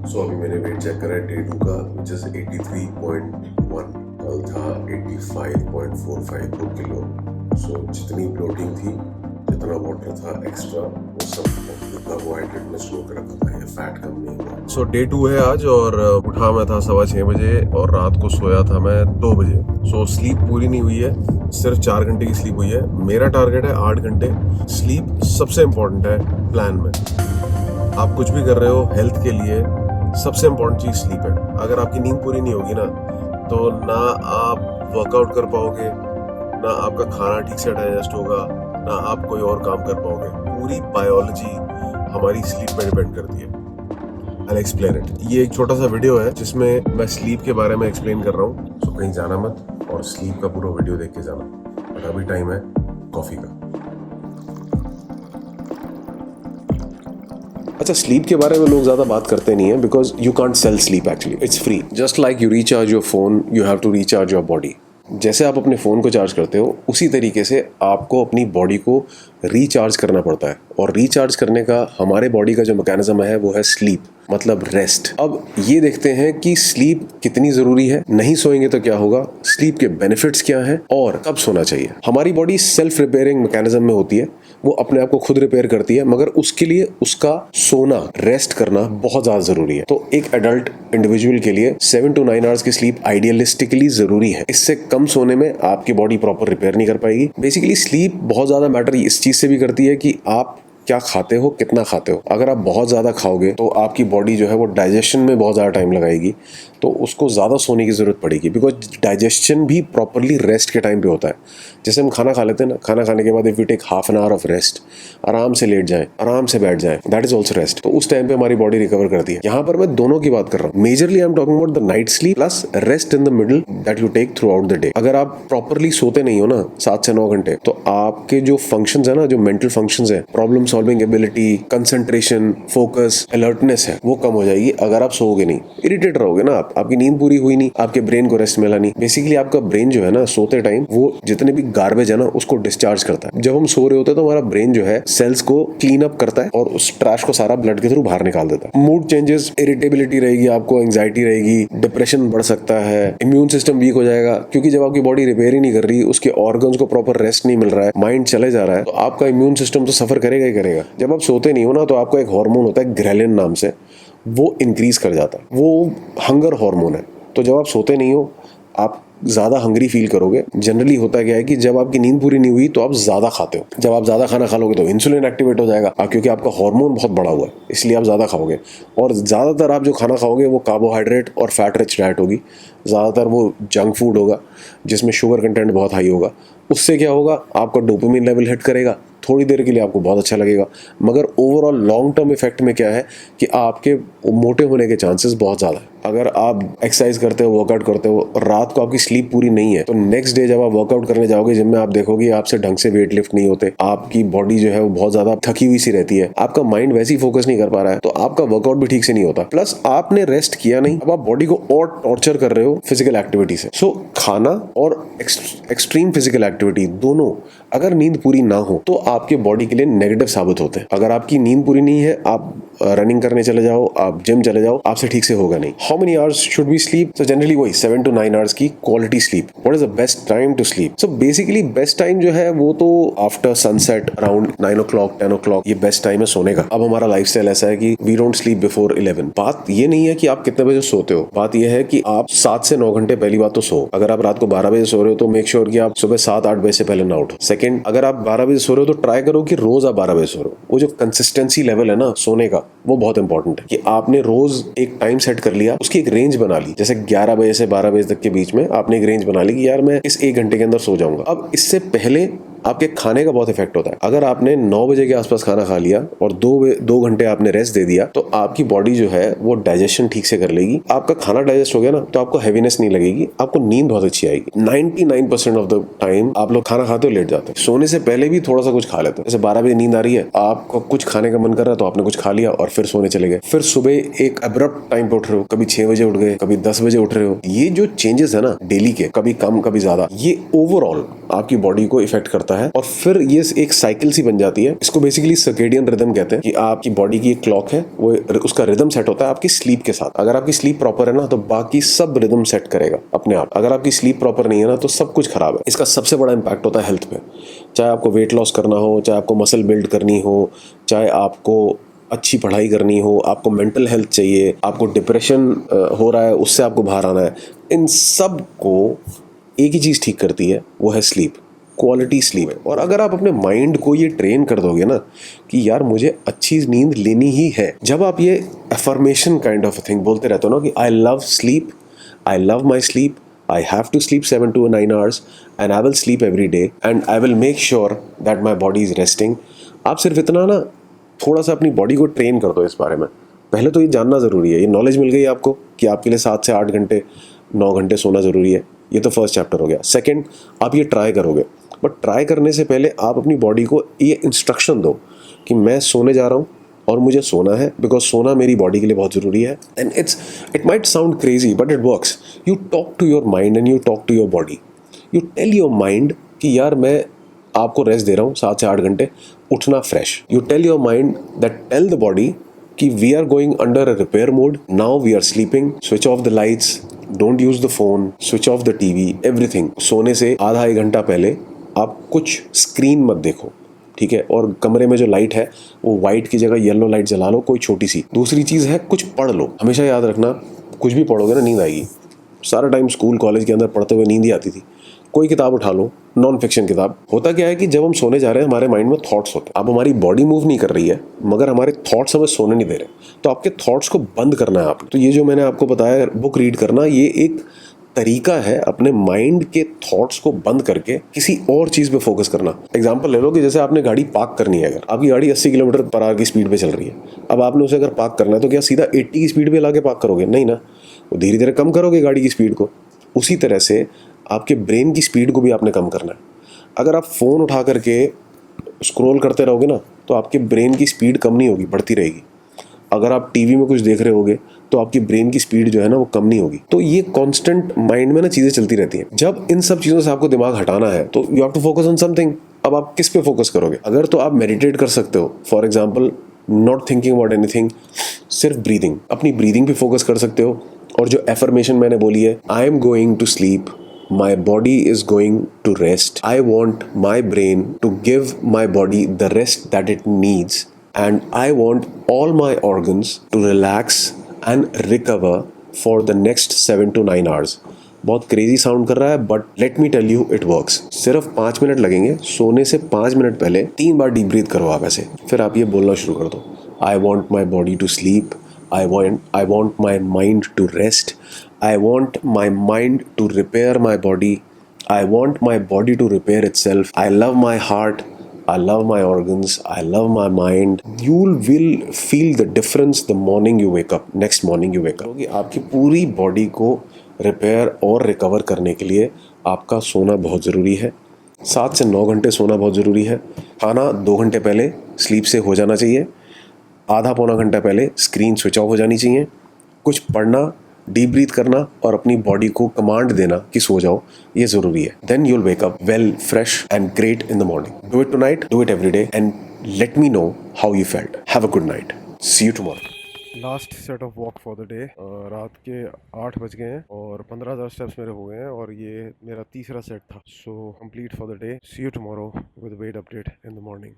सो अभी मैंने wait check करा है डे 2 का, विच इज 83.1। कल था 85.45 किलो। सो जितनी प्रोटीन थी, जितना वाटर था एक्स्ट्रा, वो सब कार्बोहाइड्रेट में स्टोर कर रखा था, ये फैट कम नहीं हुआ। सो डे 2 है आज, और उठा मैं था 6:15 बजे और रात को सोया था मैं 2 बजे। सो स्लीप पूरी नहीं हुई है, सिर्फ 4 घंटे की स्लीप हुई है। मेरा टारगेट है 8 घंटे। स्लीप सबसे इम्पोर्टेंट है प्लान में। आप कुछ भी कर रहे हो हेल्थ के लिए, सबसे इम्पोर्टेंट चीज स्लीप है। अगर आपकी नींद पूरी नहीं होगी ना, तो ना आप वर्कआउट कर पाओगे, ना आपका खाना ठीक से डाइजेस्ट होगा, ना आप कोई और काम कर पाओगे। पूरी बायोलॉजी हमारी स्लीप पे डिपेंड करती है। I'll explain it। ये एक छोटा सा वीडियो है जिसमें मैं स्लीप के बारे में एक्सप्लेन कर रहा हूँ। सो कहीं जाना मत और स्लीप का पूरा वीडियो देख के जाना। और अभी टाइम है कॉफी का। अच्छा, स्लीप के बारे में लोग ज़्यादा बात करते नहीं है, because you can't sell sleep actually, it's free. Just like you recharge your phone, you have to recharge your body. जैसे आप अपने फ़ोन को चार्ज करते हो, उसी तरीके से आपको अपनी बॉडी को रिचार्ज करना पड़ता है। और रिचार्ज करने का हमारे बॉडी का जो मैकेनिज्म है वो है स्लीप, मतलब रेस्ट। अब ये देखते हैं कि स्लीप कितनी ज़रूरी है, नहीं सोएंगे तो क्या होगा, स्लीप के बेनिफिट्स क्या हैं और कब सोना चाहिए। हमारी बॉडी सेल्फ रिपेयरिंग मैकेनिज्म में होती है, वो अपने आप को खुद रिपेयर करती है, मगर उसके लिए उसका सोना, रेस्ट करना बहुत ज़्यादा ज़रूरी है। तो एक एडल्ट इंडिविजुअल के लिए 7 to 9 आवर्स की स्लीप आइडियलिस्टिकली ज़रूरी है। इससे कम सोने में आपकी बॉडी प्रॉपर रिपेयर नहीं कर पाएगी। बेसिकली स्लीप बहुत ज़्यादा मैटर इस चीज़ से भी करती है कि आप क्या खाते हो, कितना खाते हो। अगर आप बहुत ज़्यादा खाओगे तो आपकी बॉडी जो है वो डाइजेशन में बहुत ज़्यादा टाइम लगाएगी, तो उसको ज़्यादा सोने की ज़रूरत पड़ेगी। बिकॉज डाइजेशन भी प्रॉपरली रेस्ट के टाइम पे होता है। जैसे हम खाना खा लेते हैं ना, खाना खाने के बाद if you take half an hour of rest, आराम से लेट जाएं, आराम से बैठ जाएं, दैट इज ऑल्सो रेस्ट। तो उस टाइम पे हमारी बॉडी रिकवर करती है। यहाँ पर मैं दोनों की बात कर रहा हूँ। Majorly I am talking about the night sleep plus rest in the middle that you take throughout the day. अगर आप प्रॉपरली सोते नहीं हो ना 7 से 9 घंटे, तो आपके जो फंक्शंस है ना, जो मेंटल फंक्शंस है, problem solving ability, concentration, focus, alertness है, वो कम हो जाएगी अगर आप सोओगे नहीं। इरिटेट रहोगे ना आप, आपकी नींद पूरी हुई नहीं, आपके ब्रेन को रेस्ट मिला नहीं। बेसिकली आपका ब्रेन जो है ना, सोते टाइम वो जितने भी गार्बेज है ना उसको डिस्चार्ज करता है। जब हम सो रहे होते हैं तो हमारा ब्रेन जो है सेल्स को क्लीन अप करता है और उस ट्रैश को सारा ब्लड के थ्रू बाहर निकाल देता है। मूड चेंजेस, इरिटेबिलिटी रहेगी, आपको एंग्जाइटी रहेगी, डिप्रेशन बढ़ सकता है, इम्यून सिस्टम वीक हो जाएगा, क्योंकि जब आपकी बॉडी रिपेयर ही नहीं कर रही, उसके ऑर्गन्स को प्रॉपर रेस्ट नहीं मिल रहा है, माइंड चले जा रहा है, तो आपका इम्यून सिस्टम तो सफर करेगा ही करेगा। जब आप सोते नहीं हो ना, तो आपका एक हार्मोन होता है ग्रेलिन नाम से, वो इंक्रीज कर जाता है, वो हंगर हार्मोन है। तो जब आप सोते नहीं हो, आप ज़्यादा हंग्री फील करोगे। जनरली होता क्या है कि जब आपकी नींद पूरी नहीं हुई तो आप ज़्यादा खाते हो। जब आप ज़्यादा खाना खा लोगे तो इंसुलिन एक्टिवेट हो जाएगा, क्योंकि आपका हार्मोन बहुत बढ़ा हुआ है, इसलिए आप ज़्यादा खाओगे। और ज़्यादातर आप जो खाना खाओगे वो कार्बोहाइड्रेट और फैट रिच डाइट होगी। ज़्यादातर वो जंक फूड होगा जिसमें शुगर कंटेंट बहुत हाई होगा। उससे क्या होगा, आपका डोपामिन लेवल हिट करेगा, थोड़ी देर के लिए आपको बहुत अच्छा लगेगा, मगर ओवरऑल लॉन्ग टर्म इफेक्ट में क्या है कि आपके मोटे होने के चांसेस बहुत ज़्यादा है। अगर आप एक्सरसाइज करते हो, वर्कआउट करते हो और रात को आपकी स्लीप पूरी नहीं है, तो नेक्स्ट डे जब आप वर्कआउट करने जाओगे जिम में, आप देखोगे आपसे ढंग से वेट लिफ्ट नहीं होते, आपकी बॉडी जो है वो बहुत ज़्यादा थकी हुई सी रहती है, आपका माइंड वैसे ही फोकस नहीं कर पा रहा है, तो आपका वर्कआउट भी ठीक से नहीं होता। प्लस आपने रेस्ट किया नहीं, अब आप बॉडी को और टॉर्चर कर रहे हो फिजिकल एक्टिविटी से। सो खाना और एक्सट्रीम फिजिकल एक्टिविटी दोनों अगर नींद पूरी ना हो तो आपके बॉडी के लिए नेगेटिव साबित होते हैं। अगर आपकी नींद पूरी नहीं है, आप रनिंग करने चले जाओ, आप जिम चले जाओ, आपसे ठीक से होगा नहीं। How many hours should we sleep? So generally वही 7 to 9 आवर्स की quality sleep. What is the best time to sleep? So basically best time जो है वो तो after sunset around 9 o'clock 10 o'clock, ये बेस्ट टाइम है सोने का। अब हमारा लाइफस्टाइल ऐसा है कि वी डोंट स्लीप बिफोर 11। बात ये नहीं है कि आप कितने बजे सोते हो, बात ये है कि आप 7 से 9 घंटे पहली बात तो सो। अगर आप रात को 12 बजे सो रहे हो तो मेक श्योर कि आप सुबह 7-8 बजे से पहले ना उठो। सेकंड, अगर आप 12 बजे सो रहे हो तो ट्राई करो कि रोज आप 12 बजे सो रहे हो। वो जो कंसिस्टेंसी लेवल है ना सोने का, वो बहुत इंपॉर्टेंट है कि आपने रोज एक टाइम सेट कर लिया, उसकी एक रेंज बना ली। जैसे 11 बजे से 12 बजे तक के बीच में आपने एक रेंज बना ली कि यार मैं इस 1 घंटे के अंदर सो जाऊंगा। अब इससे पहले आपके खाने का बहुत इफेक्ट होता है। अगर आपने 9 बजे के आसपास खाना खा लिया और 2 घंटे आपने रेस्ट दे दिया, तो आपकी बॉडी जो है वो डाइजेशन ठीक से कर लेगी। आपका खाना डाइजेस्ट हो गया ना, तो आपको हैवीनेस नहीं लगेगी, आपको नींद बहुत अच्छी आएगी। 99% ऑफ द टाइम आप लोग खाना खाते हो लेट जाते हो, सोने से पहले भी थोड़ा सा कुछ खा लेते हो। जैसे 12 बजे नींद आ रही है, आपको कुछ खाने का मन कर रहा है तो आपने कुछ खा लिया और फिर सोने चले गए, फिर सुबह एक अब्रप्ट टाइम पे उठ रहे हो, कभी 6 बजे उठ गए, कभी 10 बजे उठ रहे हो। ये जो चेंजेस है ना डेली के, कभी कम कभी ज्यादा, ये ओवरऑल आपकी बॉडी को इफेक्ट करता है और फिर ये एक साइकिल सी बन जाती है। इसको बेसिकली सर्केडियन रिदम कहते हैं कि आपकी बॉडी की एक क्लॉक है, वो उसका रिदम सेट होता है आपकी स्लीप के साथ। अगर आपकी स्लीप प्रॉपर है ना तो बाकी सब रिदम सेट करेगा अपने आप। अगर आपकी स्लीप प्रॉपर नहीं है ना तो सब कुछ खराब है। इसका सबसे बड़ा इंपैक्ट होता है हेल्थ पे, चाहे आपको वेट लॉस करना हो, चाहे आपको मसल बिल्ड करनी हो, चाहे आपको अच्छी पढ़ाई करनी हो, आपको मेंटल हेल्थ चाहिए, आपको डिप्रेशन हो रहा है उससे आपको बाहर आना है, इन सब को एक ही चीज़ ठीक करती है, वो है स्लीप, क्वालिटी स्लीप। और अगर आप अपने माइंड को ये ट्रेन कर दोगे ना कि यार मुझे अच्छी नींद लेनी ही है, जब आप ये अफर्मेशन काइंड ऑफ थिंग बोलते रहते हो ना कि I love sleep, I love my sleep, I have to sleep 7 to 9 hours and I will sleep every day and I will make sure that my body is resting। आप सिर्फ इतना ना थोड़ा सा अपनी बॉडी को ट्रेन कर दो इस बारे में। पहले तो ये जानना ज़रूरी है, ये नॉलेज मिल गई आपको कि आपके लिए 7 से 8 घंटे 9 घंटे सोना ज़रूरी है। ये तो फर्स्ट चैप्टर हो गया। सेकंड, आप ये ट्राई करोगे, बट ट्राई करने से पहले आप अपनी बॉडी को ये इंस्ट्रक्शन दो कि मैं सोने जा रहा हूँ और मुझे सोना है, बिकॉज सोना मेरी बॉडी के लिए बहुत ज़रूरी है। And it might sound crazy but it works. You talk to your mind and you talk to your body. You tell your mind कि यार मैं आपको रेस्ट दे रहा हूँ 7 से 8 घंटे, उठना fresh. You tell your mind that tell the body कि we are going under a repair mode, now we are sleeping, switch off the lights, don't use the phone, switch off the TV, everything. सोने से आधा 1 घंटा पहले आप कुछ screen मत देखो, ठीक है? और कमरे में जो लाइट है वो वाइट की जगह येलो लाइट जला लो, कोई छोटी सी। दूसरी चीज़ है कुछ पढ़ लो। हमेशा याद रखना, कुछ भी पढ़ोगे ना नींद आएगी। सारा टाइम स्कूल कॉलेज के अंदर पढ़ते हुए नींद ही आती थी। कोई किताब उठा लो, नॉन फिक्शन किताब। होता क्या है कि जब हम सोने जा रहे हैं हमारे माइंड में थॉट्स होते हैं। अब हमारी बॉडी मूव नहीं कर रही है मगर हमारे थॉट्स हमें सोने नहीं दे रहे, तो आपके थॉट्स को बंद करना है आपको। तो ये जो मैंने आपको बताया बुक रीड करना, ये एक तरीका है अपने माइंड के थॉट्स को बंद करके किसी और चीज पे फोकस करना। एग्जांपल ले लो कि जैसे आपने गाड़ी पार्क करनी है, अगर आपकी गाड़ी 80 किलोमीटर पर आवर की स्पीड पे चल रही है, अब आपने उसे अगर पार्क करना है तो क्या सीधा 80 की स्पीड पे लाके पार्क करोगे? नहीं ना, वो धीरे धीरे कम करोगे गाड़ी की स्पीड को। उसी तरह से आपके ब्रेन की स्पीड को भी आपने कम करना है। अगर आप फोन उठा करके स्क्रॉल करते रहोगे ना तो आपके ब्रेन की स्पीड कम नहीं होगी, बढ़ती रहेगी। अगर आप टीवी में कुछ देख रहे होगे तो आपकी ब्रेन की स्पीड जो है ना वो कम नहीं होगी। तो ये कांस्टेंट माइंड में ना चीजें चलती रहती हैं। जब इन सब चीजों से आपको दिमाग हटाना है तो you have to focus on something. अब आप किस पे फोकस करोगे? अगर तो आप मेडिटेट कर सकते हो, for example not thinking about anything, सिर्फ ब्रीदिंग, अपनी ब्रीदिंग पे फोकस कर सकते हो। और जो एफर्मेशन मैंने बोली है, I am going to sleep, my body is going to rest, I want my brain to give my body the rest that it needs, and I want all my organs to relax and recover for the next 7 to 9 hours। बहुत crazy sound कर रहा है but let me tell you it works. सिर्फ 5 minute लगेंगे। सोने से 5 minute पहले 3 बार deep breath करो आप ऐसे, फिर आप ये बोलना शुरू कर दो, I want my body to sleep, I want my mind to rest, I want my mind to repair my body, I want my body to repair itself, I love my heart, I love my organs, I love my mind। You will feel the difference the morning you wake up, next morning you wake up। आपकी पूरी body को repair और recover करने के लिए आपका सोना बहुत ज़रूरी है। 7 से 9 घंटे सोना बहुत ज़रूरी है। खाना 2 घंटे पहले स्लीप से हो जाना चाहिए। आधा पौना घंटा पहले स्क्रीन स्विच ऑफ हो जानी चाहिए। कुछ पढ़ना, डीप ब्रीथ करना और अपनी बॉडी को कमांड देना कि सो जाओ, ये ज़रूरी है। Then you'll wake up well, fresh and great in the morning. Do it tonight, do it every day and let me know how you felt. Have a good night, see you tomorrow. Last set of walk for the day. रात के 8 बज गए हैं और 15,000 steps मेरे हो गए हैं और ये मेरा तीसरा सेट था। So complete for the day. See you tomorrow with weight update in the morning.